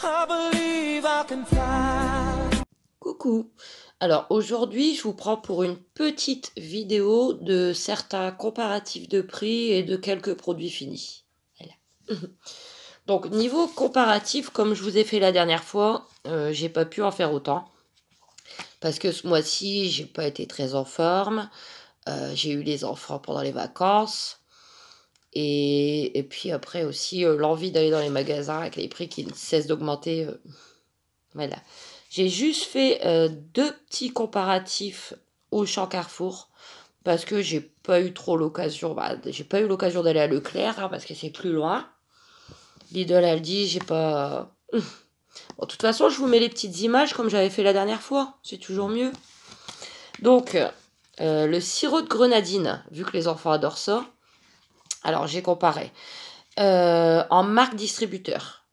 I believe I can fly. Coucou. Alors aujourd'hui, je vous prends pour une petite vidéo de certains comparatifs de prix et de quelques produits finis. Voilà. Donc niveau comparatif, comme je vous ai fait la dernière fois, j'ai pas pu en faire autant parce que ce mois-ci, j'ai pas été très en forme. J'ai eu les enfants pendant les vacances et puis après aussi l'envie d'aller dans les magasins avec les prix qui ne cessent d'augmenter. Voilà. J'ai juste fait deux petits comparatifs Auchan Carrefour parce que j'ai pas eu trop l'occasion. J'ai pas eu l'occasion d'aller à Leclerc hein, parce que c'est plus loin. Lidl, Aldi, j'ai pas. Bon, de toute façon, je vous mets les petites images comme j'avais fait la dernière fois. C'est toujours mieux. Donc, le sirop de grenadine, vu que les enfants adorent ça. Alors, j'ai comparé en marque distributeur.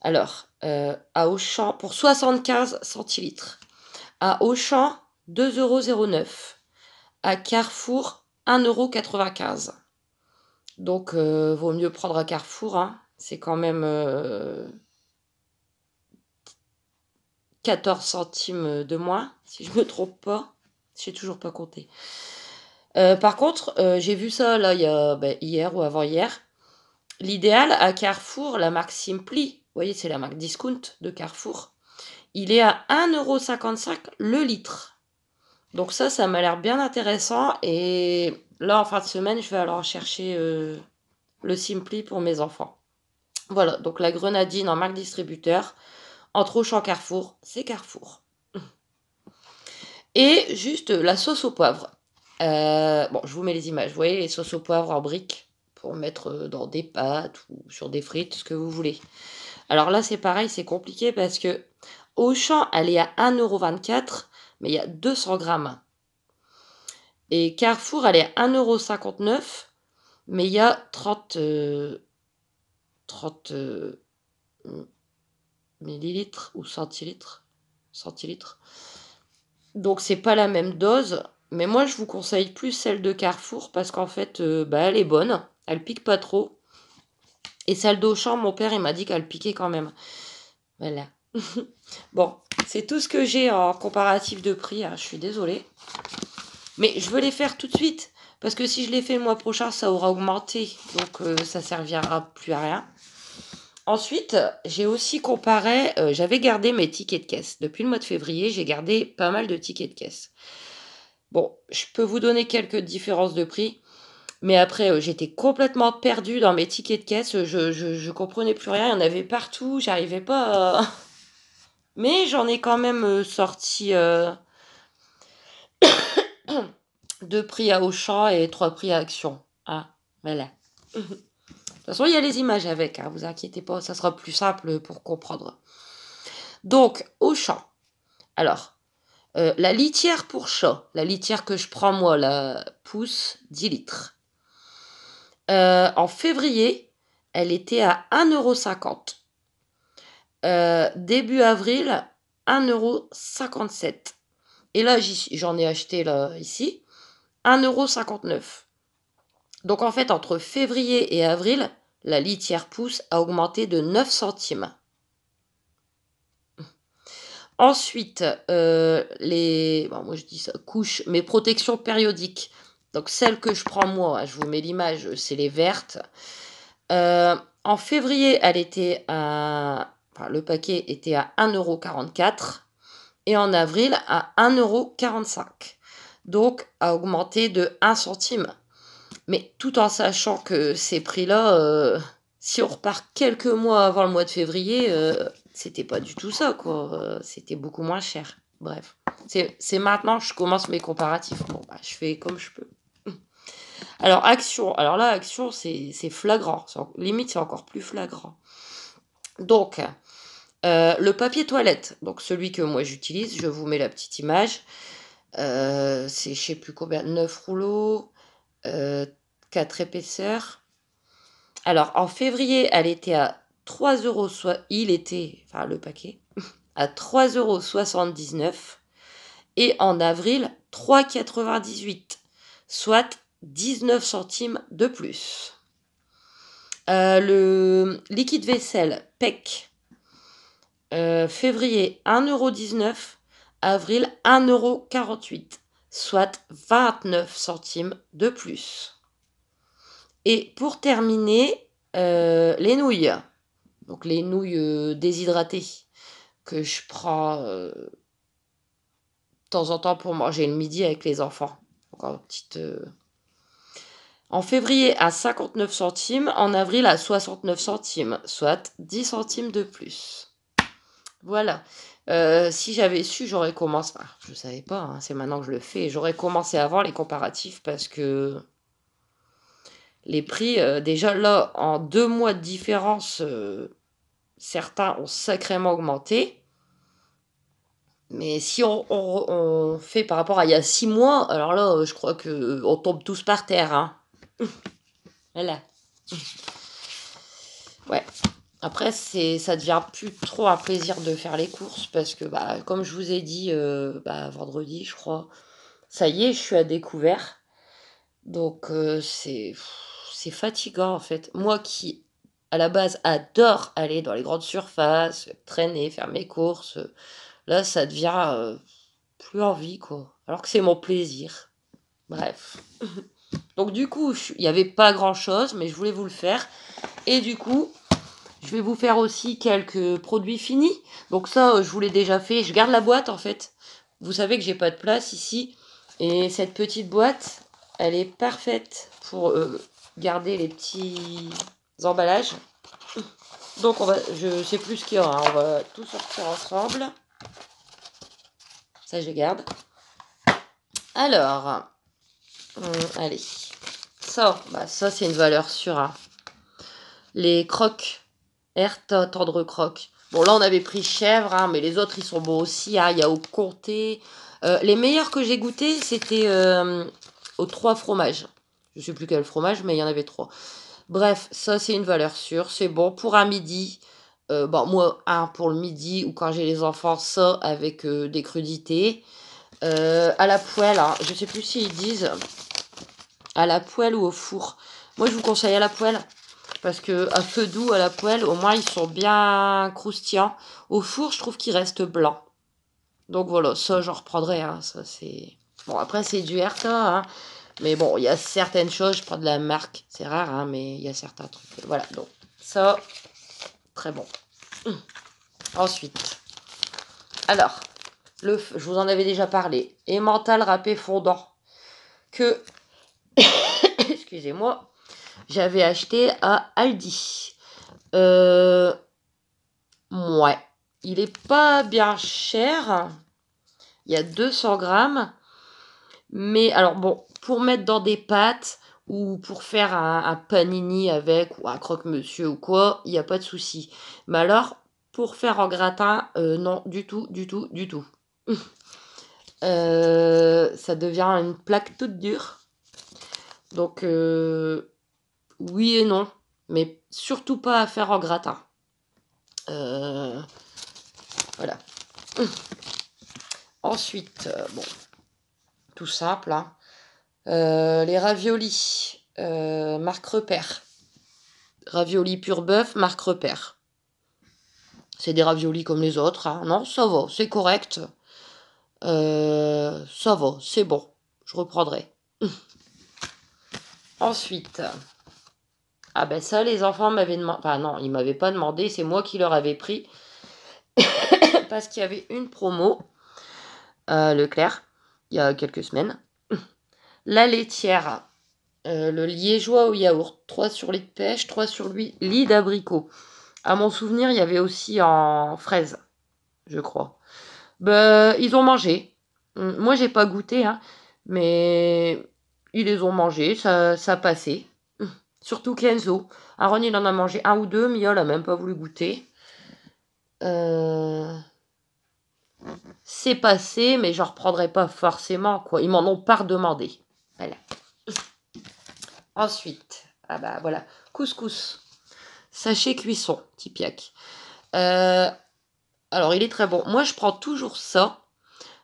Alors, à Auchan, pour 75 centilitres. À Auchan, 2,09 €. À Carrefour, 1,95 €. Donc, vaut mieux prendre à Carrefour. Hein. C'est quand même 14 centimes de moins, si je ne me trompe pas. Je n'ai toujours pas compté. Par contre, j'ai vu ça là, hier ou avant-hier. L'idéal à Carrefour, la marque Simply, vous voyez, c'est la marque discount de Carrefour, il est à 1,55 € le litre. Donc ça m'a l'air bien intéressant. Et là, en fin de semaine, je vais aller en chercher le Simply pour mes enfants. Voilà, donc la grenadine en marque distributeur, entre Auchan Carrefour, c'est Carrefour. Et juste la sauce au poivre. Bon, je vous mets les images. Vous voyez les sauces au poivre en briques pour mettre dans des pâtes ou sur des frites, ce que vous voulez. Alors là, c'est pareil, c'est compliqué parce que Auchan, elle est à 1,24 €, mais il y a 200 grammes. Et Carrefour, elle est à 1,59 €, mais il y a 30 millilitres ou centilitres. Centilitres. Donc, c'est pas la même dose. Mais moi, je vous conseille plus celle de Carrefour parce qu'en fait, elle est bonne. Elle pique pas trop. Et celle d'Auchan, mon père, il m'a dit qu'elle piquait quand même. Voilà. Bon, c'est tout ce que j'ai en comparatif de prix. Hein, je suis désolée. Mais je veux les faire tout de suite. Parce que si je les fais le mois prochain, ça aura augmenté. Donc, ça servira plus à rien. Ensuite, j'ai aussi comparé, j'avais gardé mes tickets de caisse. Depuis le mois de février, j'ai gardé pas mal de tickets de caisse. Bon, je peux vous donner quelques différences de prix, mais après, j'étais complètement perdue dans mes tickets de caisse. Je comprenais plus rien, il y en avait partout, j'arrivais pas à... Mais j'en ai quand même sorti 2 prix à Auchan et 3 prix à Action. Ah, voilà. De toute façon, il y a les images avec, hein, vous inquiétez pas, ça sera plus simple pour comprendre. Donc, Auchan. Alors, la litière pour chat, la litière que je prends moi, la pousse 10 litres. En février, elle était à 1,50 €. Début avril, 1,57 €. Et là, j'en ai acheté là, ici, 1,59 €. Donc en fait, entre février et avril, la litière pousse a augmenté de 9 centimes. Ensuite, moi je dis ça, couches, mais protections périodiques. Donc celle que je prends moi, je vous mets l'image, c'est les vertes. En février, le paquet était à 1,44 € et en avril à 1,45 €. Donc a augmenté de 1 centime. Mais tout en sachant que ces prix-là, si on repart quelques mois avant le mois de février, c'était pas du tout ça, quoi. C'était beaucoup moins cher. Bref, c'est maintenant que je commence mes comparatifs. Bon, je fais comme je peux. Alors, Action. Alors là, Action, c'est flagrant. Limite, c'est encore plus flagrant. Donc, le papier toilette, donc celui que moi j'utilise, je vous mets la petite image. C'est je sais plus combien, 9 rouleaux, 4 épaisseurs. Alors, en février, elle était à 3 euros, enfin le paquet, à 3,79 € et en avril, 3,98 €, soit 19 centimes de plus. Le liquide vaisselle PEC, Février 1,19 €, avril 1,48 €, soit 29 centimes de plus. Et pour terminer, les nouilles. Donc les nouilles déshydratées que je prends de temps en temps pour manger le midi avec les enfants. Donc, en février à 59 centimes, en avril à 69 centimes, soit 10 centimes de plus. Voilà. Si j'avais su, j'aurais commencé. Enfin, je ne savais pas, hein, c'est maintenant que je le fais. J'aurais commencé avant les comparatifs parce que les prix, déjà là, en 2 mois de différence, certains ont sacrément augmenté. Mais si on fait par rapport à il y a 6 mois, alors là, je crois qu'on tombe tous par terre. Hein. Voilà. Ouais. Après, ça devient plus trop un plaisir de faire les courses parce que, bah, comme je vous ai dit vendredi, je crois, ça y est, je suis à découvert. Donc, c'est fatigant en fait. Moi qui, à la base, adore aller dans les grandes surfaces, traîner, faire mes courses, là, ça devient plus envie, quoi. Alors que c'est mon plaisir. Bref. Donc, du coup, il n'y avait pas grand-chose, mais je voulais vous le faire. Et du coup, je vais vous faire aussi quelques produits finis. Donc ça, je vous l'ai déjà fait. Je garde la boîte, en fait. Vous savez que j'ai pas de place ici. Et cette petite boîte, elle est parfaite pour garder les petits emballages. Donc, je sais plus ce qu'il y a. Hein. On va tout sortir ensemble. Ça, je garde. Alors, allez. Ça, c'est une valeur sûre. Hein. Les crocs. Air tendre croque. Bon, là, on avait pris chèvre, hein, mais les autres, ils sont bons aussi. Hein. Il y a au comté. Les meilleurs que j'ai goûtés, c'était aux 3 fromages. Je sais plus quel fromage, mais il y en avait 3. Bref, ça, c'est une valeur sûre. C'est bon pour un midi. Moi, pour le midi ou quand j'ai les enfants, ça avec des crudités. À la poêle, hein, je sais plus s'ils disent à la poêle ou au four. Moi, je vous conseille à la poêle. Parce que à feu doux, à la poêle, au moins, ils sont bien croustillants. Au four, je trouve qu'ils restent blancs. Donc voilà, ça, j'en reprendrai. Hein, ça, c'est... Bon, après, c'est du Herta. Hein, mais bon, il y a certaines choses, je prends de la marque. C'est rare, hein, mais il y a certains trucs. Voilà, donc ça, très bon. Ensuite, alors, je vous en avais déjà parlé. Emmental râpé fondant. Que, excusez-moi, j'avais acheté à Aldi. Ouais. Il est pas bien cher. Il y a 200 grammes. Mais alors bon, pour mettre dans des pâtes ou pour faire un panini avec ou un croque-monsieur ou quoi, il n'y a pas de souci. Mais alors, pour faire en gratin, non, du tout, du tout, du tout. Ça devient une plaque toute dure. Donc, oui et non. Mais surtout pas à faire en gratin. Voilà. Ensuite, tout simple, hein. Les raviolis, marque Repère. Raviolis pur bœuf, marque Repère. C'est des raviolis comme les autres, hein. Non, ça va, c'est correct. Ça va, c'est bon. Je reprendrai. Ensuite, ça, les enfants m'avaient demandé. Enfin, non, ils m'avaient pas demandé, c'est moi qui leur avais pris. Parce qu'il y avait une promo à Leclerc, il y a quelques semaines. La laitière, le liégeois au yaourt, 3 sur lit de pêche, 3 sur lit d'abricot. À mon souvenir, il y avait aussi en fraise, je crois. Ils ont mangé. Moi, j'ai pas goûté, hein, mais ils les ont mangés, ça passait. Surtout Kenzo. Aaron, il en a mangé 1 ou 2, Miol a même pas voulu goûter. C'est passé, mais j'en reprendrai pas forcément, quoi. Ils m'en ont pas redemandé. Voilà. Ensuite, voilà, couscous. Sachet cuisson, Tipiak. Alors, il est très bon. Moi, je prends toujours ça.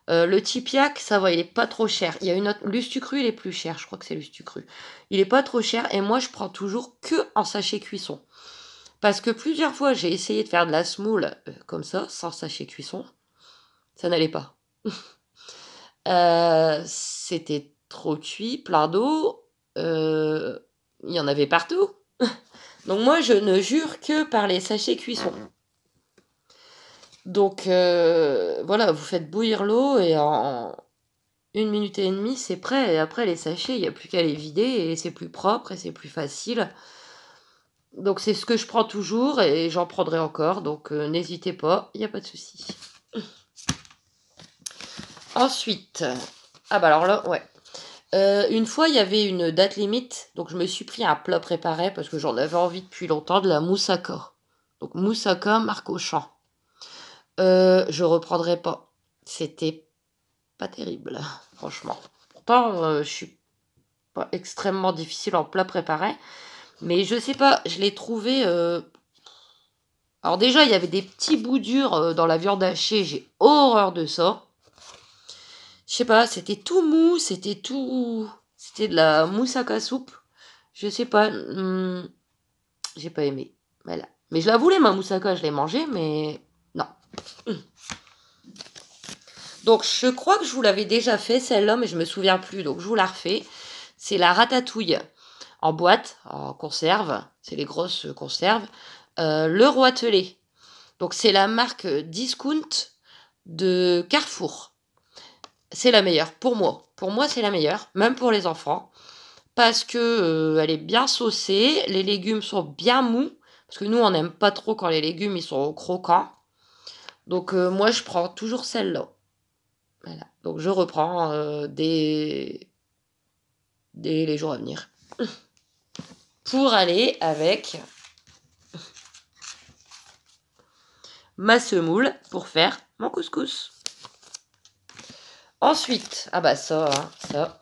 Le Tipiak, ça va, il est pas trop cher. Il y a une autre... Lustucru, il est plus cher. Je crois que c'est Lustucru. Il est pas trop cher. Et moi, je prends toujours que en sachet cuisson. Parce que plusieurs fois, j'ai essayé de faire de la semoule comme ça, sans sachet cuisson. Ça n'allait pas. C'était trop cuit, plein d'eau. Il y en avait partout. Donc moi, je ne jure que par les sachets cuisson. Donc voilà, vous faites bouillir l'eau et en 1 minute et demie, c'est prêt. Et après, les sachets, il n'y a plus qu'à les vider et c'est plus propre et c'est plus facile. Donc c'est ce que je prends toujours et j'en prendrai encore. Donc n'hésitez pas, il n'y a pas de souci. Ensuite, ah bah alors là, ouais. Une fois, il y avait une date limite, donc je me suis pris un plat préparé parce que j'en avais envie depuis longtemps, de la moussaka. Donc moussaka marque Auchan. Je reprendrai pas. C'était pas terrible, franchement. Pourtant, je suis pas extrêmement difficile en plat préparé, mais je sais pas, je l'ai trouvé. Alors déjà, il y avait des petits bouts durs dans la viande hachée, j'ai horreur de ça. Je sais pas, c'était tout mou, c'était de la moussaka soupe. Je sais pas, j'ai pas aimé. Voilà. Mais je la voulais, ma moussaka, je l'ai mangée, mais non. Donc, je crois que je vous l'avais déjà fait, celle-là, mais je me souviens plus, donc je vous la refais. C'est la ratatouille en boîte, en conserve. C'est les grosses conserves. Le Roitelet. Donc, c'est la marque Discount de Carrefour. C'est la meilleure, pour moi. Pour moi, c'est la meilleure, même pour les enfants. Parce que elle est bien saucée, les légumes sont bien mous. Parce que nous, on n'aime pas trop quand les légumes, ils sont croquants. Donc, moi, je prends toujours celle-là. Voilà. Donc, je reprends dès les jours à venir. Pour aller avec ma semoule pour faire mon couscous. Ensuite, ah bah ça, hein, ça.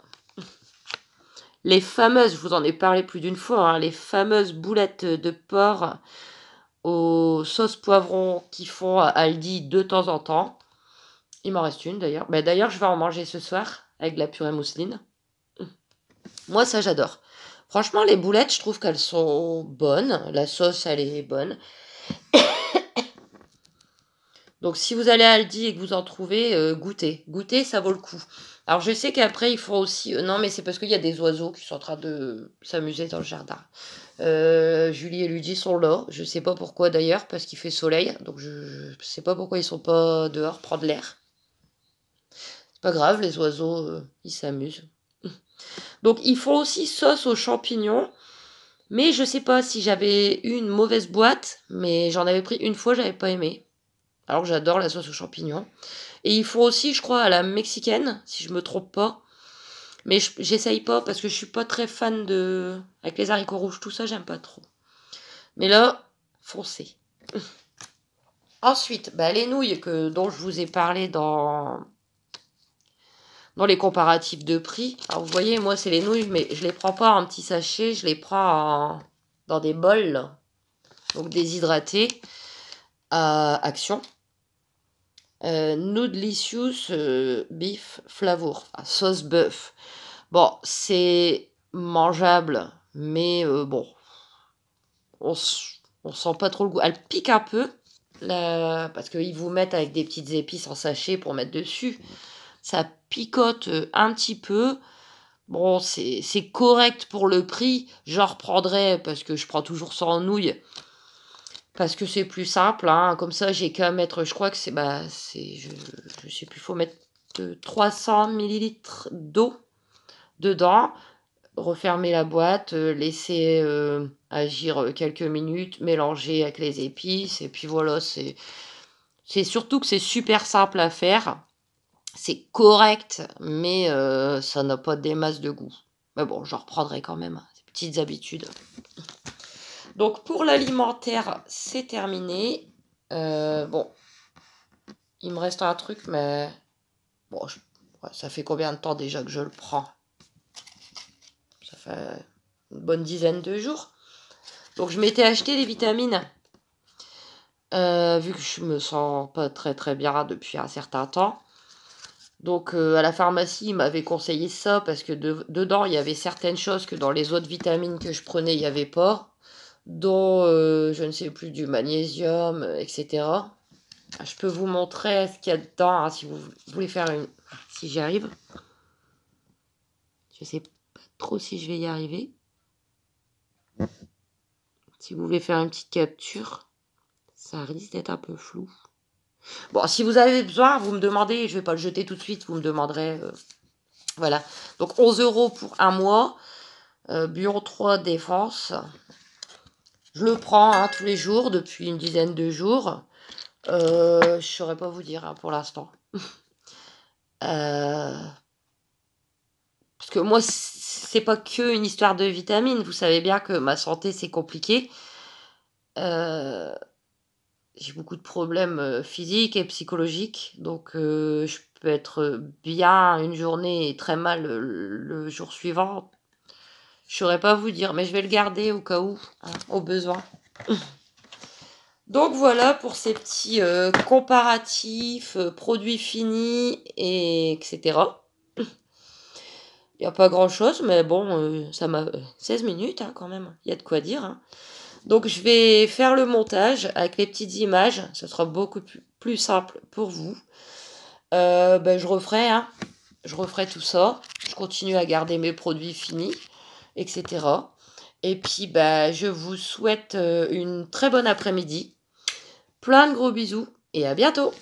Les fameuses, je vous en ai parlé plus d'une fois, hein, les fameuses boulettes de porc aux sauces poivrons qui font à Aldi de temps en temps. Il m'en reste une d'ailleurs. Bah, d'ailleurs, je vais en manger ce soir avec de la purée mousseline. Moi, ça, j'adore. Franchement, les boulettes, je trouve qu'elles sont bonnes. La sauce, elle est bonne. Donc, si vous allez à Aldi et que vous en trouvez, goûtez. Goûtez, ça vaut le coup. Alors, je sais qu'après, il faut aussi... non, mais c'est parce qu'il y a des oiseaux qui sont en train de s'amuser dans le jardin. Julie et Luigi sont là. Je sais pas pourquoi d'ailleurs, parce qu'il fait soleil. Donc, je sais pas pourquoi ils sont pas dehors prendre l'air. C'est pas grave, les oiseaux, ils s'amusent. Donc, ils font aussi sauce aux champignons. Mais je sais pas si j'avais eu une mauvaise boîte, mais j'en avais pris une fois, j'avais pas aimé. Alors que j'adore la sauce aux champignons. Et ils font aussi, je crois, à la mexicaine, si je me trompe pas. Mais j'essaye pas parce que je suis pas très fan de... Avec les haricots rouges, tout ça, j'aime pas trop. Mais là, foncez. Ensuite, bah, les nouilles dont je vous ai parlé dans les comparatifs de prix. Alors vous voyez, moi, c'est les nouilles, mais je les prends pas en petits sachets, je les prends dans des bols, donc déshydratées, à Action. Nudelicious beef flavour, enfin, sauce bœuf. Bon, c'est mangeable, mais bon, on sent pas trop le goût. Elle pique un peu, parce qu'ils vous mettent avec des petites épices en sachet pour mettre dessus. Ça picote un petit peu. Bon, c'est correct pour le prix. J'en reprendrai parce que je prends toujours ça en nouilles. Parce que c'est plus simple, hein. Comme ça, j'ai qu'à mettre, je crois que je sais plus, faut mettre 300 millilitres d'eau dedans, refermer la boîte, laisser agir quelques minutes, mélanger avec les épices, et puis voilà, c'est surtout que c'est super simple à faire. C'est correct, mais ça n'a pas des masses de goût. Mais bon, j'en reprendrai quand même, hein, ces petites habitudes. Donc pour l'alimentaire, c'est terminé. Bon, il me reste un truc, mais bon, ça fait combien de temps déjà que je le prends? Ça fait une bonne dizaine de jours. Donc je m'étais acheté des vitamines, vu que je me sens pas très très bien depuis un certain temps. Donc à la pharmacie, ils m'avaient conseillé ça parce que dedans, il y avait certaines choses que dans les autres vitamines que je prenais, il n'y avait pas. dont je ne sais plus, du magnésium, etc. Je peux vous montrer ce qu'il y a dedans, hein, si vous voulez faire une... Si j'y arrive. Je sais pas trop si je vais y arriver. Si vous voulez faire une petite capture, ça risque d'être un peu flou. Bon, si vous avez besoin, vous me demandez, je vais pas le jeter tout de suite, vous me demanderez. Voilà. Donc 11 € pour un mois. Bureau 3 Défense. Je le prends, hein, tous les jours depuis une dizaine de jours. Je saurais pas vous dire, hein, pour l'instant. Parce que moi, c'est pas que une histoire de vitamines. Vous savez bien que ma santé, c'est compliqué. J'ai beaucoup de problèmes physiques et psychologiques. Donc, je peux être bien une journée et très mal le jour suivant. Je saurais pas vous dire, mais je vais le garder au cas où, hein, au besoin. Donc voilà pour ces petits comparatifs, produits finis, etc. Il n'y a pas grand-chose, mais bon, ça m'a... 16 minutes, hein, quand même, il y a de quoi dire, hein. Donc je vais faire le montage avec les petites images, ce sera beaucoup plus simple pour vous. Je referai, hein, je referai tout ça, je continue à garder mes produits finis, etc. Et puis je vous souhaite une très bonne après-midi. Plein de gros bisous et à bientôt!